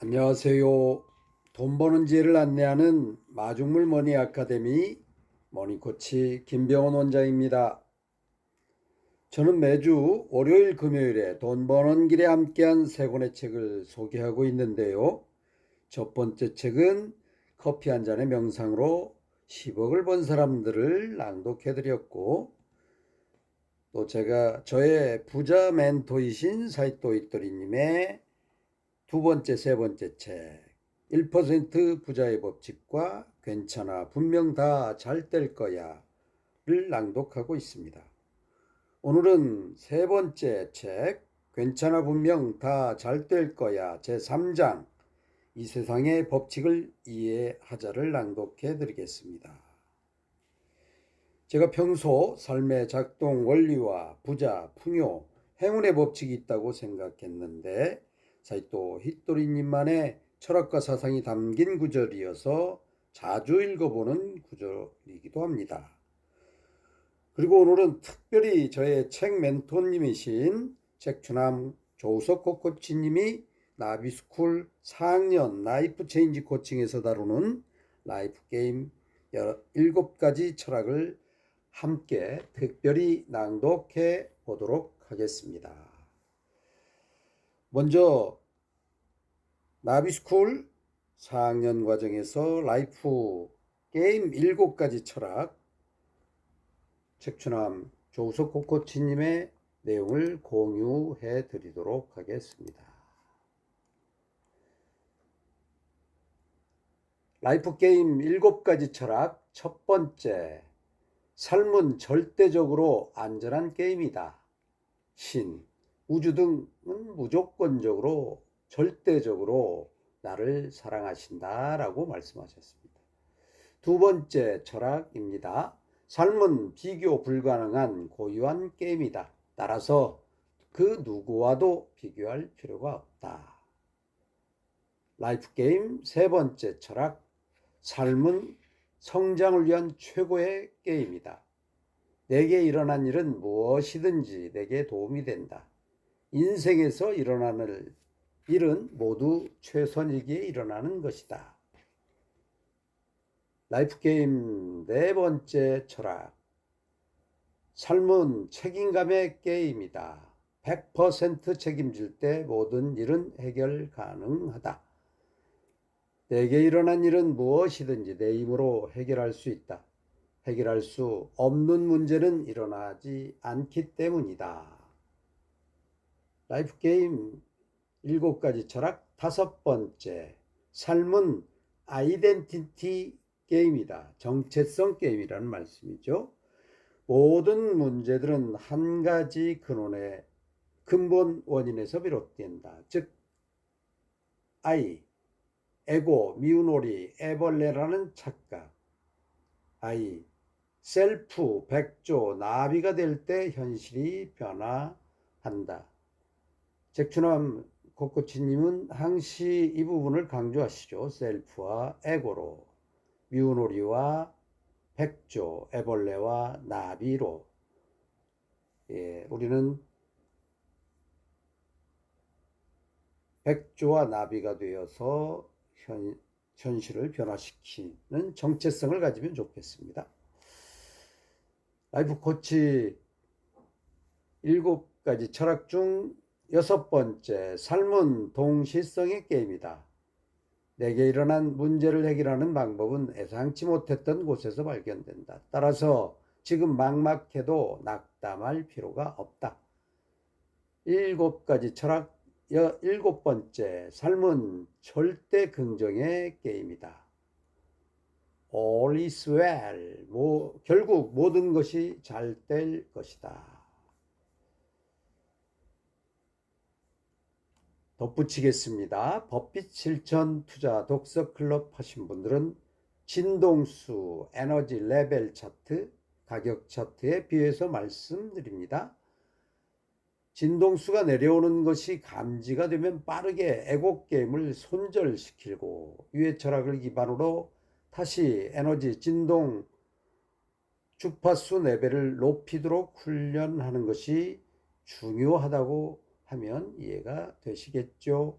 안녕하세요. 돈 버는 지혜를 안내하는 마중물 머니 아카데미 머니코치 김병원 원장입니다. 저는 매주 월요일 금요일에 돈 버는 길에 함께한 세 권의 책을 소개하고 있는데요. 첫 번째 책은 커피 한 잔의 명상으로 10억을 번 사람들을 낭독해 드렸고, 또 제가 저의 부자 멘토이신 사이토 이토리님의 두 번째, 세 번째 책 1% 부자의 법칙과 괜찮아 분명 다 잘 될 거야를 낭독하고 있습니다. 오늘은 세 번째 책 괜찮아 분명 다 잘 될 거야 제3장 이 세상의 법칙을 이해하자를 낭독해 드리겠습니다. 제가 평소 삶의 작동 원리와 부자, 풍요, 행운의 법칙이 있다고 생각했는데 사이토 히토리님만의 철학과 사상이 담긴 구절이어서 자주 읽어보는 구절이기도 합니다. 그리고 오늘은 특별히 저의 책 멘토님이신 책추남 조우석 코치님이 나비스쿨 4학년 라이프 체인지 코칭에서 다루는 라이프 게임 17가지 철학을 함께 특별히 낭독해 보도록 하겠습니다. 먼저 나비스쿨 4학년 과정에서 라이프 게임 7가지 철학 책추남 조우석 코치님의 내용을 공유해 드리도록 하겠습니다. 라이프 게임 7가지 철학 첫 번째, 삶은 절대적으로 안전한 게임이다. 신, 우주 등은 무조건적으로 절대적으로 나를 사랑하신다 라고 말씀하셨습니다. 두 번째 철학입니다. 삶은 비교 불가능한 고유한 게임이다. 따라서 그 누구와도 비교할 필요가 없다. 라이프 게임 세 번째 철학, 삶은 성장을 위한 최고의 게임이다. 내게 일어난 일은 무엇이든지 내게 도움이 된다. 인생에서 일어나는 일은 모두 최선이기에 일어나는 것이다. 라이프 게임 네 번째 철학, 삶은 책임감의 게임이다. 100% 책임질 때 모든 일은 해결 가능하다. 내게 일어난 일은 무엇이든지 내 힘으로 해결할 수 있다. 해결할 수 없는 문제는 일어나지 않기 때문이다. 라이프 게임 7가지 철학 다섯 번째, 삶은 아이덴티티 게임이다. 정체성 게임이라는 말씀이죠. 모든 문제들은 한 가지 근본 원인에서 비롯된다. 즉 I, 에고, 미운오리, 애벌레라는 착각, I, 셀프, 백조, 나비가 될 때 현실이 변화한다. 책추남 코코치님은 항시 이 부분을 강조하시죠. 셀프와 에고로, 미운오리와 백조, 애벌레와 나비로. 우리는 백조와 나비가 되어서 현실을 변화시키는 정체성을 가지면 좋겠습니다. 라이프 코치 7가지 철학 중 여섯 번째, 삶은 동시성의 게임이다. 내게 일어난 문제를 해결하는 방법은 예상치 못했던 곳에서 발견된다. 따라서 지금 막막해도 낙담할 필요가 없다. 7가지 철학 7번째, 삶은 절대 긍정의 게임이다. All is well. 결국 모든 것이 잘 될 것이다. 덧붙이겠습니다. 법빛 실천 투자 독서 클럽 하신 분들은 진동수 에너지 레벨 차트, 가격 차트에 비해서 말씀드립니다. 진동수가 내려오는 것이 감지가 되면 빠르게 에고 게임을 손절시키고 유해 철학을 기반으로 다시 에너지 진동 주파수 레벨을 높이도록 훈련하는 것이 중요하다고 하면 이해가 되시겠죠?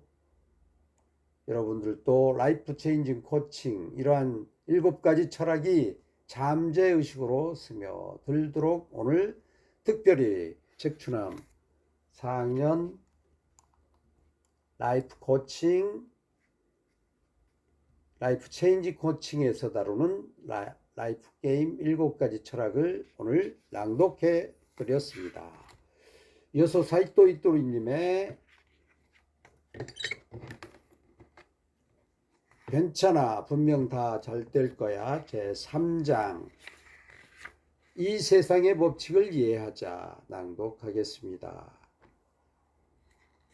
여러분들도 라이프 체인징 코칭 이러한 7가지 철학이 잠재의식으로 스며들도록 오늘 특별히 책추남 4학년 라이프 코칭, 라이프 체인지 코칭에서 다루는 라이프 게임 7가지 철학을 오늘 낭독해 드렸습니다. 이어서 사이토 이토리님의 괜찮아 분명 다 잘 될 거야 제3장 이 세상의 법칙을 이해하자 낭독하겠습니다.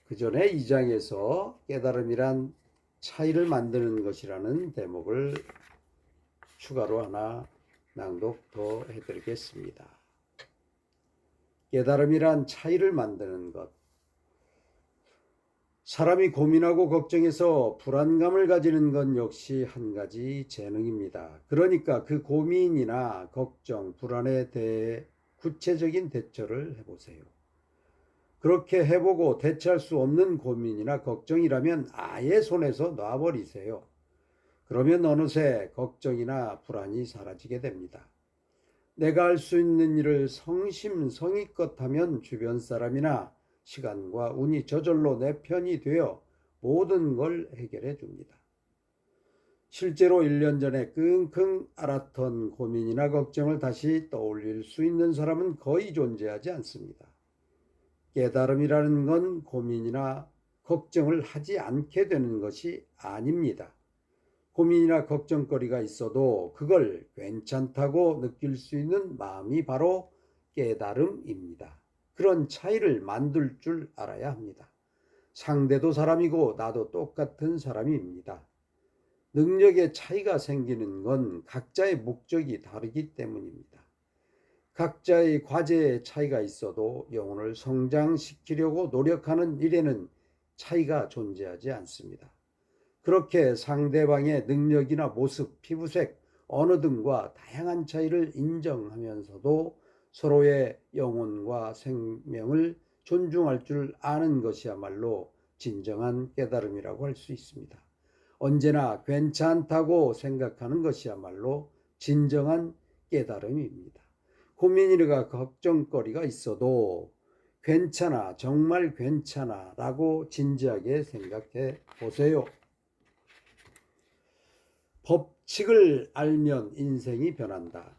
그 전에 2장에서 깨달음이란 차이를 만드는 것이라는 대목을 추가로 하나 낭독 더 해드리겠습니다. 깨달음이란 차이를 만드는 것. 사람이 고민하고 걱정해서 불안감을 가지는 건 역시 한 가지 재능입니다. 그러니까 그 고민이나 걱정, 불안에 대해 구체적인 대처를 해보세요. 그렇게 해보고 대처할 수 없는 고민이나 걱정이라면 아예 손에서 놔버리세요. 그러면 어느새 걱정이나 불안이 사라지게 됩니다. 내가 할 수 있는 일을 성심성의껏 하면 주변 사람이나 시간과 운이 저절로 내 편이 되어 모든 걸 해결해 줍니다. 실제로 1년 전에 끙끙 앓았던 고민이나 걱정을 다시 떠올릴 수 있는 사람은 거의 존재하지 않습니다. 깨달음이라는 건 고민이나 걱정을 하지 않게 되는 것이 아닙니다. 고민이나 걱정거리가 있어도 그걸 괜찮다고 느낄 수 있는 마음이 바로 깨달음입니다. 그런 차이를 만들 줄 알아야 합니다. 상대도 사람이고 나도 똑같은 사람입니다. 능력의 차이가 생기는 건 각자의 목적이 다르기 때문입니다. 각자의 과제에 차이가 있어도 영혼을 성장시키려고 노력하는 일에는 차이가 존재하지 않습니다. 그렇게 상대방의 능력이나 모습, 피부색, 언어 등과 다양한 차이를 인정하면서도 서로의 영혼과 생명을 존중할 줄 아는 것이야말로 진정한 깨달음이라고 할 수 있습니다. 언제나 괜찮다고 생각하는 것이야말로 진정한 깨달음입니다. 고민이나 걱정거리가 있어도 괜찮아, 정말 괜찮아 라고 진지하게 생각해 보세요. 법칙을 알면 인생이 변한다.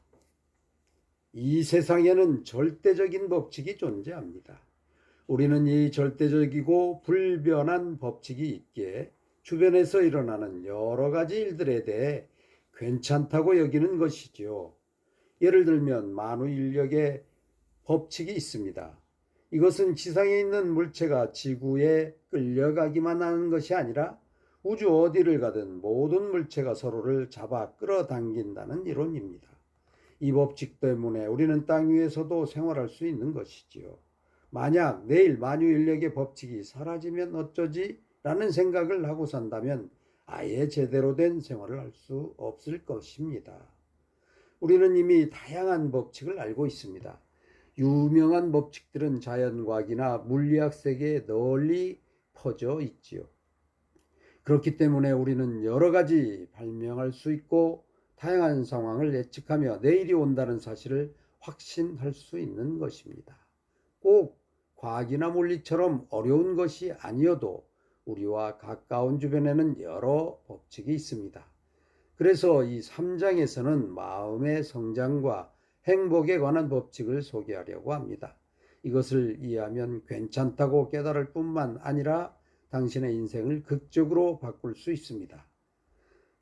이 세상에는 절대적인 법칙이 존재합니다. 우리는 이 절대적이고 불변한 법칙이 있기에 주변에서 일어나는 여러 가지 일들에 대해 괜찮다고 여기는 것이지요. 예를 들면 만우인력의 법칙이 있습니다. 이것은 지상에 있는 물체가 지구에 끌려가기만 하는 것이 아니라 우주 어디를 가든 모든 물체가 서로를 잡아 끌어당긴다는 이론입니다. 이 법칙 때문에 우리는 땅 위에서도 생활할 수 있는 것이지요. 만약 내일 만유인력의 법칙이 사라지면 어쩌지? 라는 생각을 하고 산다면 아예 제대로 된 생활을 할 수 없을 것입니다. 우리는 이미 다양한 법칙을 알고 있습니다. 유명한 법칙들은 자연과학이나 물리학 세계에 널리 퍼져 있지요. 그렇기 때문에 우리는 여러 가지 발명할 수 있고 다양한 상황을 예측하며 내일이 온다는 사실을 확신할 수 있는 것입니다. 꼭 과학이나 물리처럼 어려운 것이 아니어도 우리와 가까운 주변에는 여러 법칙이 있습니다. 그래서 이 3장에서는 마음의 성장과 행복에 관한 법칙을 소개하려고 합니다. 이것을 이해하면 괜찮다고 깨달을 뿐만 아니라 당신의 인생을 극적으로 바꿀 수 있습니다.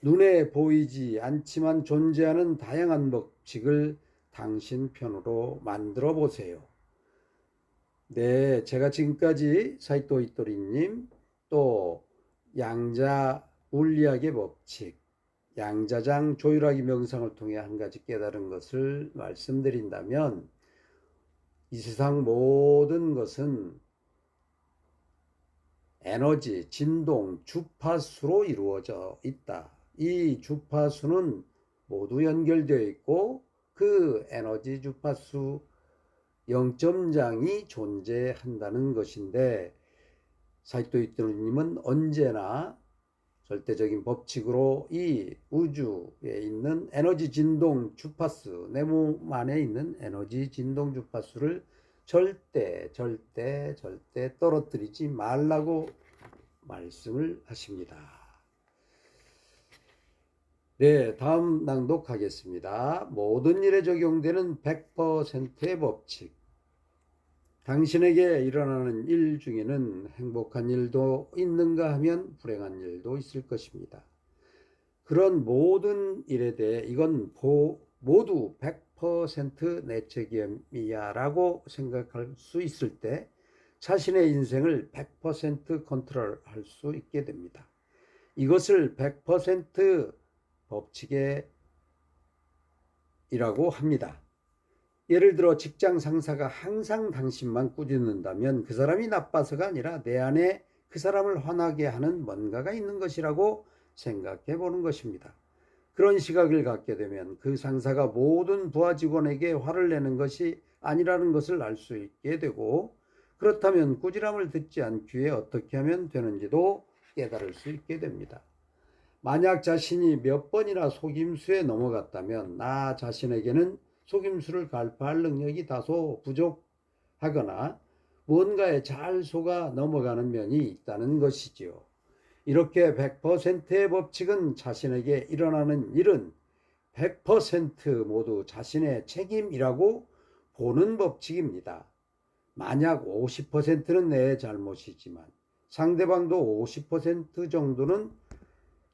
눈에 보이지 않지만 존재하는 다양한 법칙을 당신 편으로 만들어 보세요. 네, 제가 지금까지 사이토 이토리님 또 양자 물리학의 법칙, 양자장 조율하기 명상을 통해 한 가지 깨달은 것을 말씀드린다면 이 세상 모든 것은 에너지, 진동, 주파수로 이루어져 있다. 이 주파수는 모두 연결되어 있고 그 에너지 주파수 0점장이 존재한다는 것인데 사이토 이토리님은 언제나 절대적인 법칙으로 이 우주에 있는 에너지 진동 주파수, 내 몸 안에 있는 에너지 진동 주파수를 절대 떨어뜨리지 말라고 말씀을 하십니다. 네, 다음 낭독하겠습니다. 모든 일에 적용되는 100%의 법칙. 당신에게 일어나는 일 중에는 행복한 일도 있는가 하면 불행한 일도 있을 것입니다. 그런 모든 일에 대해 이건 모두 100% 내 책임이야 라고 생각할 수 있을 때 자신의 인생을 100% 컨트롤할 수 있게 됩니다. 이것을 100% 법칙이라고 합니다. 예를 들어 직장 상사가 항상 당신만 꾸짖는다면 그 사람이 나빠서가 아니라 내 안에 그 사람을 화나게 하는 뭔가가 있는 것이라고 생각해 보는 것입니다. 그런 시각을 갖게 되면 그 상사가 모든 부하 직원에게 화를 내는 것이 아니라는 것을 알 수 있게 되고, 그렇다면 꾸지람을 듣지 않기 위해 어떻게 하면 되는지도 깨달을 수 있게 됩니다. 만약 자신이 몇 번이나 속임수에 넘어갔다면 나 자신에게는 속임수를 갈파할 능력이 다소 부족하거나 뭔가에 잘 속아 넘어가는 면이 있다는 것이지요. 이렇게 100%의 법칙은 자신에게 일어나는 일은 100% 모두 자신의 책임이라고 보는 법칙입니다. 만약 50%는 내 잘못이지만 상대방도 50% 정도는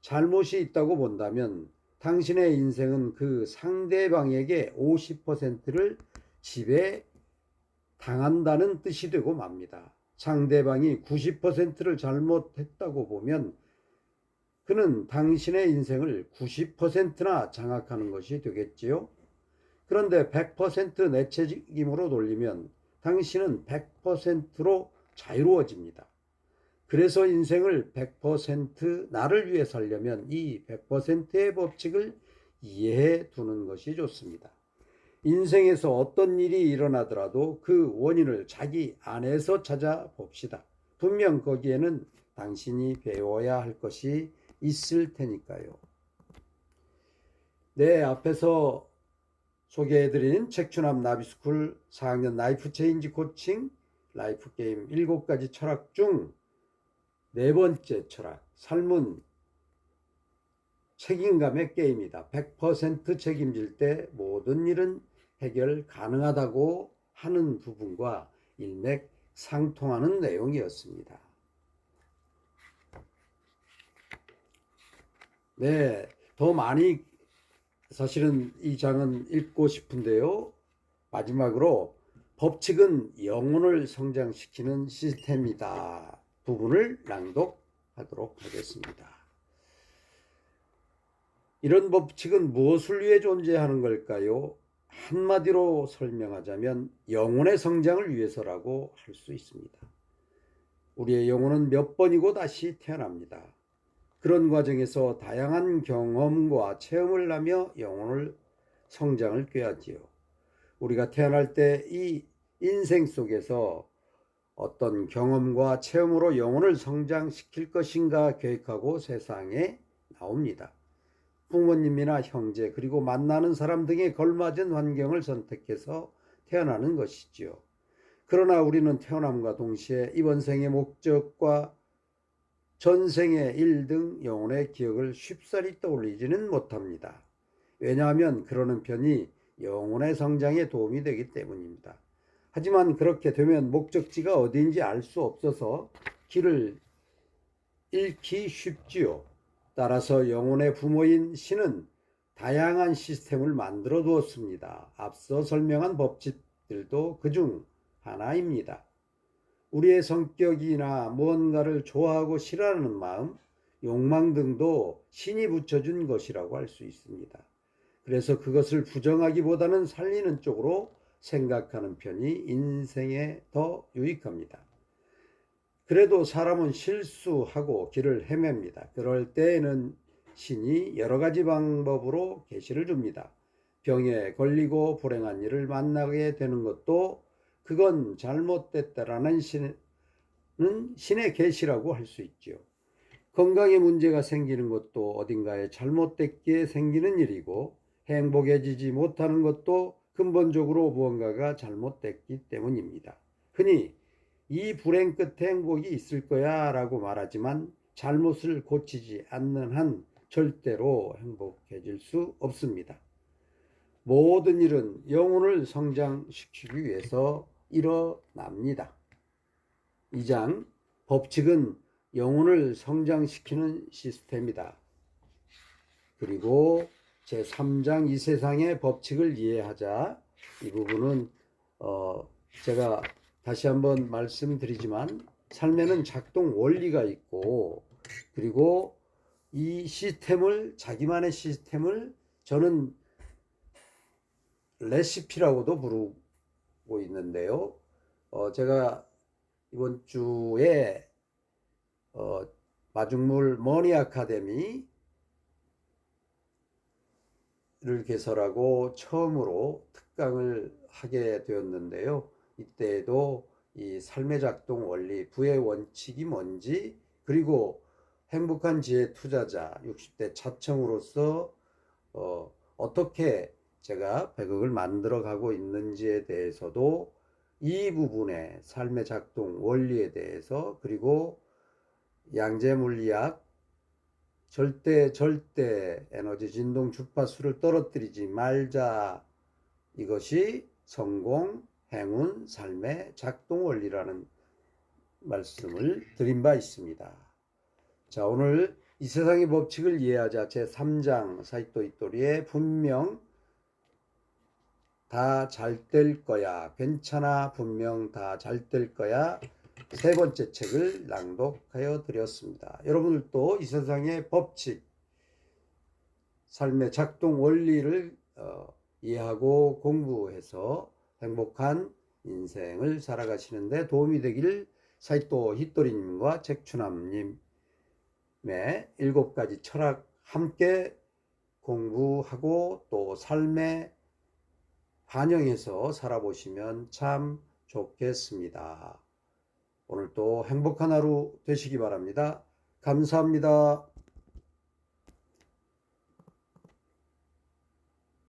잘못이 있다고 본다면 당신의 인생은 그 상대방에게 50%를 지배당한다는 뜻이 되고 맙니다. 상대방이 90%를 잘못했다고 보면 그는 당신의 인생을 90%나 장악하는 것이 되겠지요. 그런데 100% 내 책임으로 돌리면 당신은 100%로 자유로워집니다. 그래서 인생을 100% 나를 위해 살려면 이 100%의 법칙을 이해해 두는 것이 좋습니다. 인생에서 어떤 일이 일어나더라도 그 원인을 자기 안에서 찾아봅시다. 분명 거기에는 당신이 배워야 할 것이 있을 테니까요. 네, 앞에서 소개해드린 책추남 나비스쿨 4학년 라이프 체인지 코칭 라이프 게임 7가지 철학 중 네 번째 철학, 삶은 책임감의 게임이다. 100% 책임질 때 모든 일은 해결 가능하다고 하는 부분과 일맥상통하는 내용이었습니다. 네, 더 많이 사실은 이 장은 읽고 싶은데요. 마지막으로 법칙은 영혼을 성장시키는 시스템이다. 부분을 낭독하도록 하겠습니다. 이런 법칙은 무엇을 위해 존재하는 걸까요? 한마디로 설명하자면 영혼의 성장을 위해서라고 할 수 있습니다. 우리의 영혼은 몇 번이고 다시 태어납니다. 그런 과정에서 다양한 경험과 체험을 하며 영혼을 성장을 꾀하지요. 우리가 태어날 때 이 인생 속에서 어떤 경험과 체험으로 영혼을 성장시킬 것인가 계획하고 세상에 나옵니다. 부모님이나 형제 그리고 만나는 사람 등에 걸맞은 환경을 선택해서 태어나는 것이지요. 그러나 우리는 태어남과 동시에 이번 생의 목적과 전생의 일 등 영혼의 기억을 쉽사리 떠올리지는 못합니다. 왜냐하면 그러는 편이 영혼의 성장에 도움이 되기 때문입니다. 하지만 그렇게 되면 목적지가 어디인지 알 수 없어서 길을 잃기 쉽지요. 따라서 영혼의 부모인 신은 다양한 시스템을 만들어 두었습니다. 앞서 설명한 법칙들도 그중 하나입니다. 우리의 성격이나 무언가를 좋아하고 싫어하는 마음, 욕망 등도 신이 붙여준 것이라고 할 수 있습니다. 그래서 그것을 부정하기보다는 살리는 쪽으로 생각하는 편이 인생에 더 유익합니다. 그래도 사람은 실수하고 길을 헤맵니다. 그럴 때에는 신이 여러 가지 방법으로 계시를 줍니다. 병에 걸리고 불행한 일을 만나게 되는 것도 그건 잘못됐다라는 신의 계시라고 할 수 있죠. 건강에 문제가 생기는 것도 어딘가에 잘못됐기에 생기는 일이고, 행복해지지 못하는 것도 근본적으로 무언가가 잘못됐기 때문입니다. 흔히 이 불행 끝에 행복이 있을 거야 라고 말하지만 잘못을 고치지 않는 한 절대로 행복해질 수 없습니다. 모든 일은 영혼을 성장시키기 위해서 일어납니다. 2장 법칙은 영혼을 성장시키는 시스템이다. 그리고 제3장 이 세상의 법칙을 이해하자. 이 부분은 제가 다시 한번 말씀드리지만 삶에는 작동 원리가 있고, 그리고 이 시스템을, 자기만의 시스템을 저는 레시피라고도 부르고 있는데요. 제가 이번 주에 마중물 머니 아카데미를 개설하고 처음으로 특강을 하게 되었는데요. 이때에도 이 삶의 작동 원리, 부의 원칙이 뭔지, 그리고 행복한 지혜 투자자 60대 차청으로서 어떻게 제가 100억을 만들어 가고 있는지에 대해서도 이 부분의 삶의 작동 원리에 대해서, 그리고 양재 물리학 절대 에너지 진동 주파수를 떨어뜨리지 말자, 이것이 성공, 행운, 삶의 작동 원리라는 말씀을 드린 바 있습니다. 자, 오늘 이 세상의 법칙을 이해하자 제3장 사이토 이토리의 분명 다 잘 될 거야, 괜찮아, 분명 다 잘 될 거야, 세 번째 책을 낭독하여 드렸습니다. 여러분들도 이 세상의 법칙, 삶의 작동 원리를 이해하고 공부해서 행복한 인생을 살아가시는데 도움이 되길 사이토 히토리님과 책추남님의 7가지 철학 함께 공부하고 또 삶에 반영해서 살아보시면 참 좋겠습니다. 오늘도 행복한 하루 되시기 바랍니다. 감사합니다.